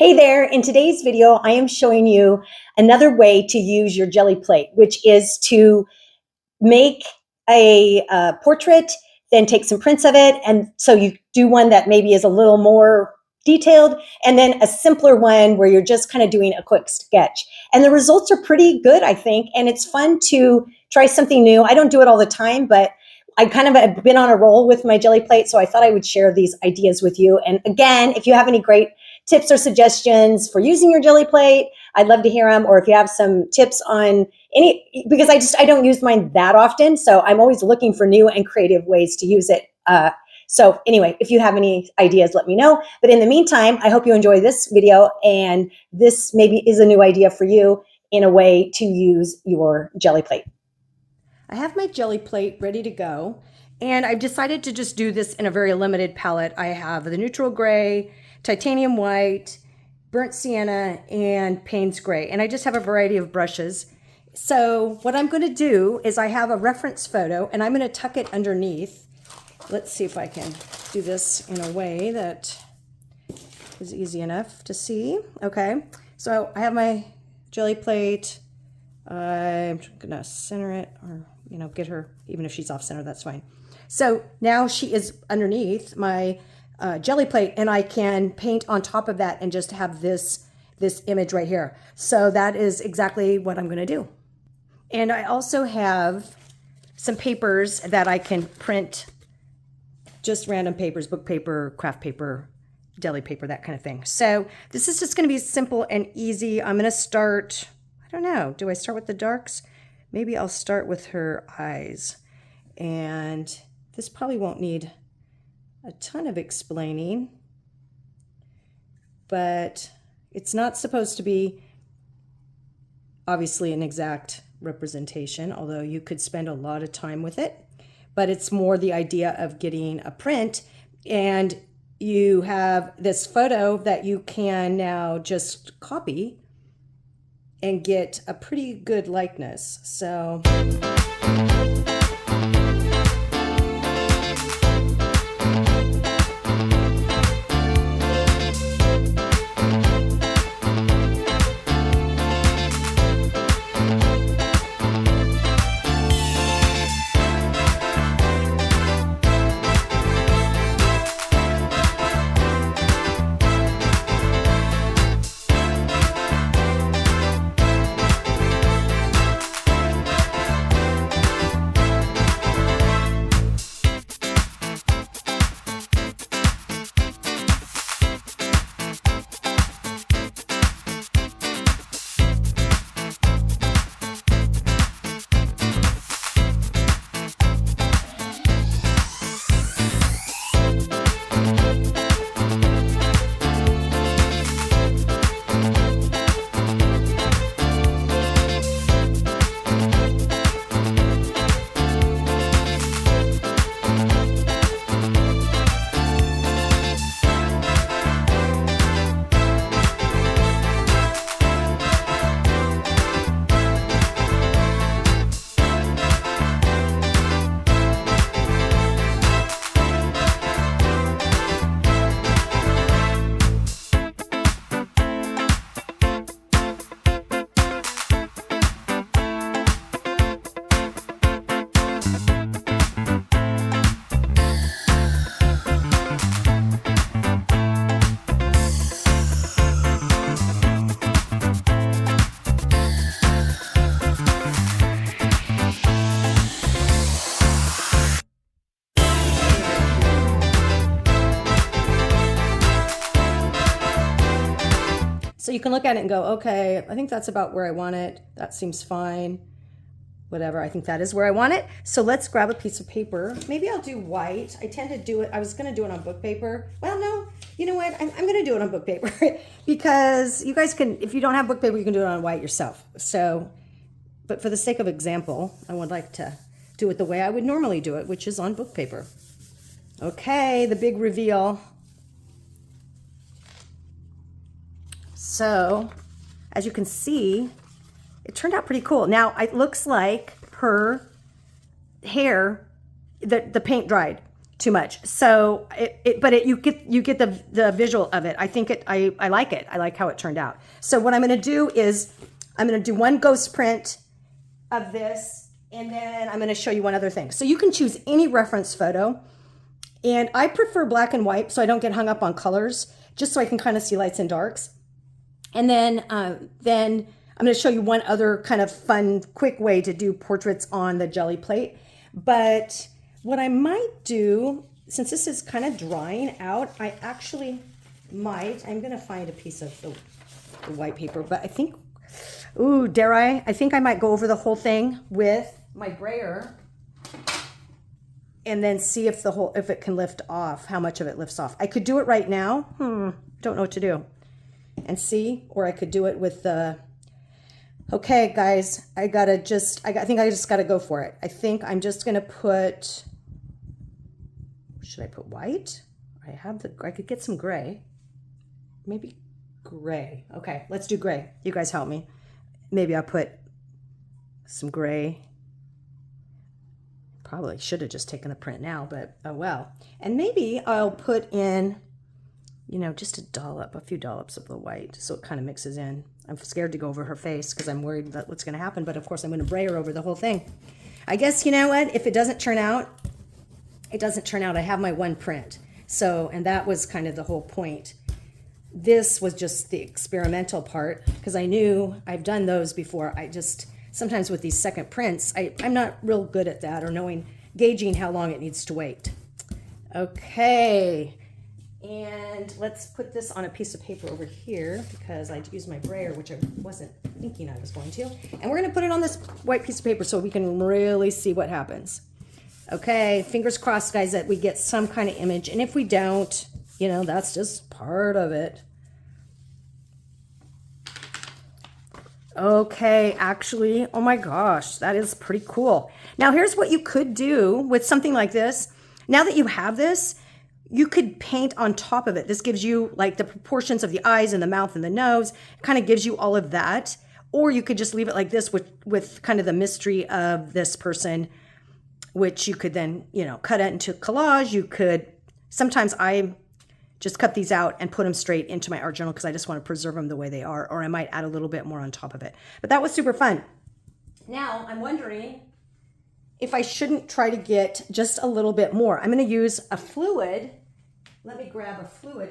Hey there, in today's video, I am showing you another way to use your Gelli plate, which is to make a portrait, then take some prints of it. And so you do one that maybe is a little more detailed, and then a simpler one where you're just kind of doing a quick sketch. And the results are pretty good, I think. And it's fun to try something new. I don't do it all the time, but I kind of have been on a roll with my Gelli plate. So I thought I would share these ideas with you. And again, if you have any great tips or suggestions for using your Gelli plate, I'd love to hear them. Or if you have some tips on any, because I don't use mine that often. So I'm always looking for new and creative ways to use it. So anyway, if you have any ideas, let me know. But in the meantime, I hope you enjoy this video, and this maybe is a new idea for you in a way to use your Gelli plate. I have my Gelli plate ready to go, and I've decided to just do this in a very limited palette. I have the neutral gray, titanium white, burnt sienna, and Payne's gray, and I just have a variety of brushes. So what I'm going to do is I have a reference photo, and I'm going to tuck it underneath. Let's see if I can do this in a way that is easy enough to see. Okay, so I have my Gelli plate. I'm going to center it, or get her, even if she's off center, that's fine. So now she is underneath my Gelli plate, and I can paint on top of that and just have this image right here. So that is exactly what I'm going to do. And I also have some papers that I can print, just random papers, book paper, craft paper, deli paper, that kind of thing. So this is just going to be simple and easy. I'm going to start, I don't know, do I start with the darks? Maybe I'll start with her eyes. And this probably won't need a ton of explaining, but it's not supposed to be obviously an exact representation, although you could spend a lot of time with it. But it's more the idea of getting a print, and you have this photo that you can now just copy and get a pretty good likeness. So So you can look at it and go, okay, I think that's about where I want it. That seems fine. Whatever, I think that is where I want it. So let's grab a piece of paper. Maybe I'll do white. I tend to do it, I was gonna do it on book paper. Well, no, you know what? I'm gonna do it on book paper because you guys can, if you don't have book paper, you can do it on white yourself. So, but for the sake of example, I would like to do it the way I would normally do it, which is on book paper. Okay, the big reveal. So, as you can see, it turned out pretty cool. Now, it looks like her hair, the paint dried. too much. So you get the visual of it. I think I like it. I like how it turned out. So what I'm going to do is I'm going to do one ghost print of this, and then I'm going to show you one other thing. So you can choose any reference photo, and I prefer black and white so I don't get hung up on colors, just so I can kind of see lights and darks. And then I'm going to show you one other kind of fun, quick way to do portraits on the Gelli plate. But what I might do, since this is kind of drying out, I actually might, I'm going to find a piece of the white paper, but I think, ooh, dare I think I might go over the whole thing with my brayer and then see if if it can lift off, how much of it lifts off. I could do it right now. Don't know what to do. And see, or I could do it with the, okay guys, I think I just gotta go for it. I think I'm just gonna put, should I put white? I could get some gray. Maybe gray. Okay, let's do gray. You guys help me. Maybe I'll put some gray. Probably should have just taken a print now, but oh well. And maybe I'll put in, just a few dollops of the white, so it kind of mixes in. I'm scared to go over her face because I'm worried about what's going to happen, but of course I'm going to brayer over the whole thing. I guess, you know what, if it doesn't turn out, it doesn't turn out. I have my one print. So, and that was kind of the whole point. This was just the experimental part, because I knew I've done those before. Sometimes with these second prints, I'm not real good at that, or gauging how long it needs to wait. Okay. And let's put this on a piece of paper over here, because I used my brayer, which I wasn't thinking I was going to. And we're going to put it on this white piece of paper so we can really see what happens. Okay, fingers crossed, guys, that we get some kind of image. And if we don't, that's just part of it. Okay, actually, oh my gosh, that is pretty cool. Now, here's what you could do with something like this. Now that you have this, you could paint on top of it. This gives you like the proportions of the eyes and the mouth and the nose. It kind of gives you all of that. Or you could just leave it like this with kind of the mystery of this person, which you could then, cut it into collage. Sometimes I just cut these out and put them straight into my art journal because I just want to preserve them the way they are, or I might add a little bit more on top of it. But that was super fun. Now I'm wondering if I shouldn't try to get just a little bit more. I'm going to use a fluid. Let me grab a fluid,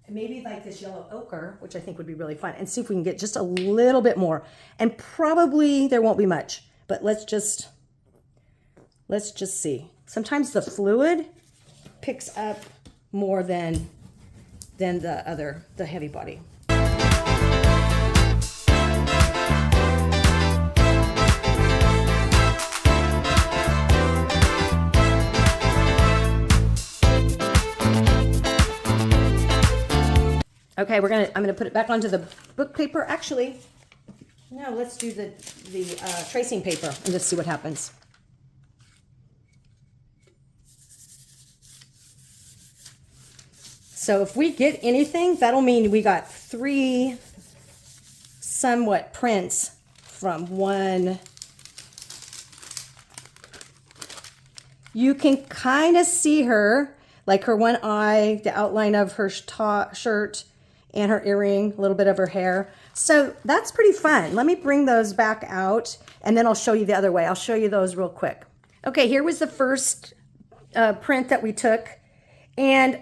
maybe like this yellow ochre, which I think would be really fun, and see if we can get just a little bit more. And probably there won't be much, but let's just see. Sometimes the fluid picks up more than the heavy body. Okay, I'm gonna put it back onto the book paper. Actually, no, let's do the tracing paper and just see what happens. So if we get anything, that'll mean we got 3 somewhat prints from one. You can kind of see her, like her one eye, the outline of her shirt, and her earring, a little bit of her hair. So that's pretty fun. Let me bring those back out, and then I'll show you the other way. I'll show you those real quick. Okay, here was the first print that we took, and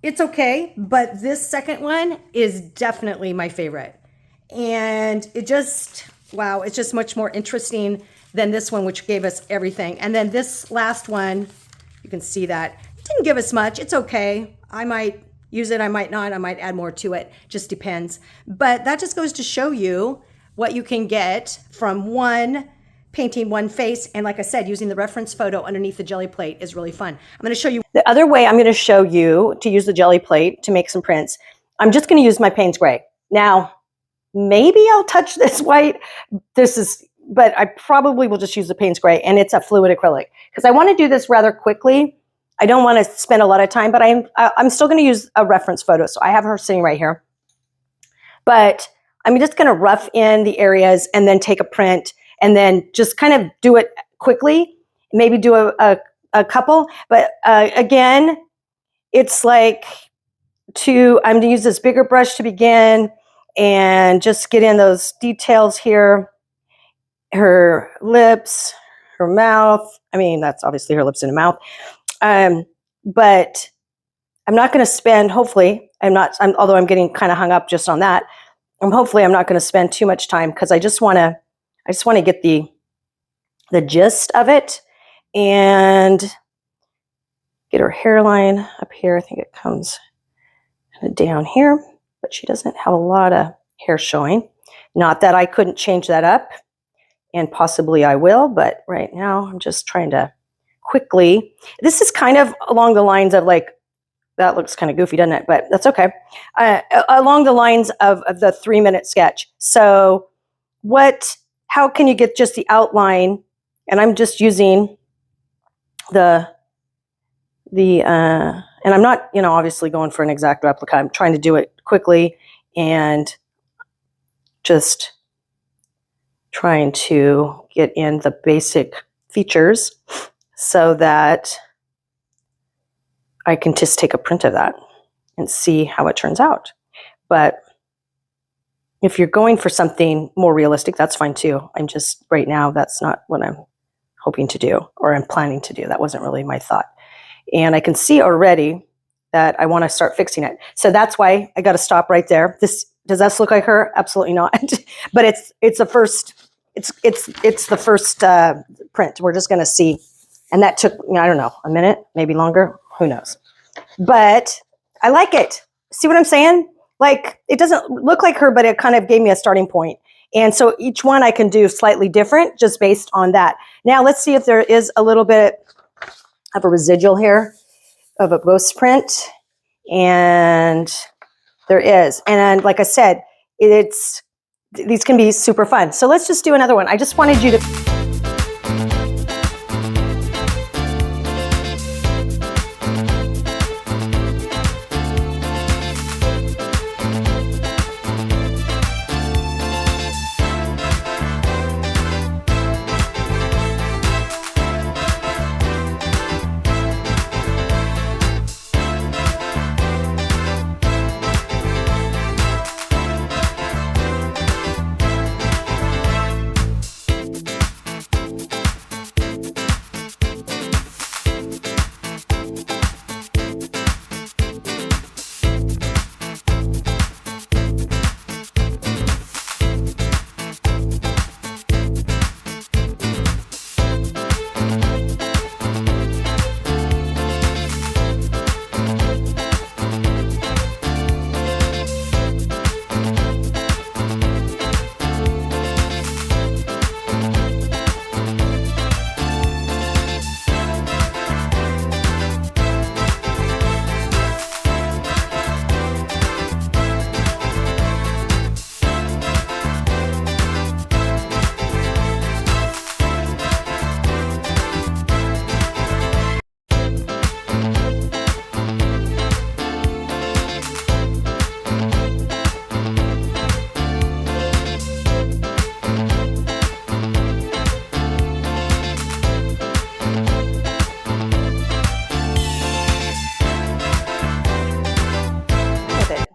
it's okay, but this second one is definitely my favorite. And it just, wow, it's just much more interesting than this one, which gave us everything. And then this last one, you can see that it didn't give us much. It's okay. I might use it, I might not, I might add more to it, just depends. But that just goes to show you what you can get from painting one face. And like I said, using the reference photo underneath the Gelli plate is really fun. I'm going to show you the other way I'm going to show you to use the Gelli plate to make some prints. I'm just going to use my Payne's Gray. Now, maybe I'll touch this white. But I probably will just use the Payne's Gray, and it's a fluid acrylic because I want to do this rather quickly. I don't want to spend a lot of time, but I'm still going to use a reference photo. So I have her sitting right here. But I'm just going to rough in the areas and then take a print and then just kind of do it quickly. Maybe do a a couple, but again, it's like I'm going to use this bigger brush to begin and just get in those details here. Her lips, her mouth. I mean, that's obviously her lips and mouth. But I'm not going to spend, hopefully, although I'm getting kind of hung up just on that. Hopefully I'm not going to spend too much time because I just want to get the gist of it and get her hairline up here. I think it comes kind of down here, but she doesn't have a lot of hair showing. Not that I couldn't change that up, and possibly I will, but right now I'm just trying to quickly. This is kind of along the lines of like, that looks kind of goofy, doesn't it? But that's okay. Along the lines of the 3-minute sketch. So how can you get just the outline? And I'm just using and I'm not, obviously going for an exact replica. I'm trying to do it quickly and just trying to get in the basic features so that I can just take a print of that and see how it turns out. But if you're going for something more realistic, that's fine too. I'm just, right now, that's not what I'm hoping to do or I'm planning to do. That wasn't really my thought. And I can see already that I want to start fixing it. So that's why I got to stop right there. Does this look like her? Absolutely not. But it's the first print. We're just going to see. And that took, I don't know, a minute, maybe longer. Who knows? But I like it. See what I'm saying? Like, it doesn't look like her, but it kind of gave me a starting point. And so each one I can do slightly different just based on that. Now let's see if there is a little bit of a residual here of a ghost print. And there is. And like I said, these can be super fun. So let's just do another one. I just wanted you to...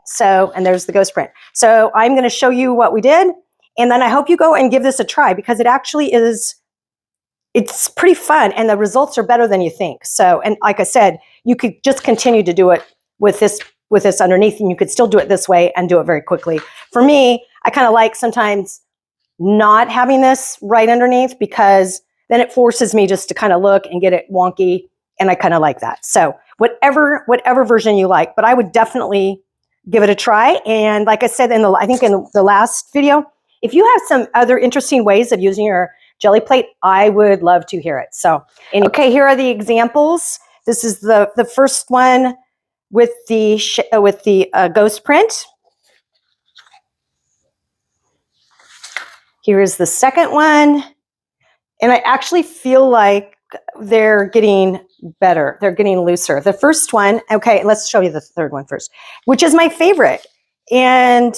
So, and there's the ghost print. So I'm going to show you what we did. And then I hope you go and give this a try because it actually is, it's pretty fun and the results are better than you think. So, and like I said, you could just continue to do it with this underneath and you could still do it this way and do it very quickly. For me, I kind of like sometimes not having this right underneath because then it forces me just to kind of look and get it wonky. And I kind of like that. So whatever version you like, but I would definitely give it a try. And like I said, I think in the last video, if you have some other interesting ways of using your Gelli plate, I would love to hear it. So, okay, here are the examples. This is the first one with the ghost print. Here is the second one. And I actually feel like they're getting better. They're getting looser. The first one, okay, let's show you the third one first, which is my favorite. And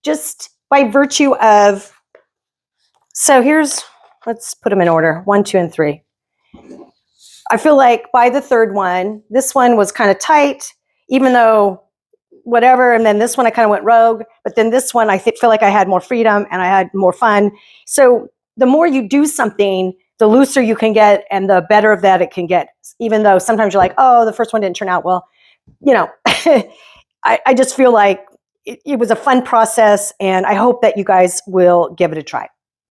just by virtue of, so let's put them in order, 1, 2, and 3. I feel like by the third one, this one was kind of tight, even though whatever. And then this one, I kind of went rogue. But then this one, I feel like I had more freedom and I had more fun. So the more you do something, the looser you can get and the better of that it can get. Even though sometimes you're like, oh, the first one didn't turn out well. You know, I just feel like it was a fun process, and I hope that you guys will give it a try.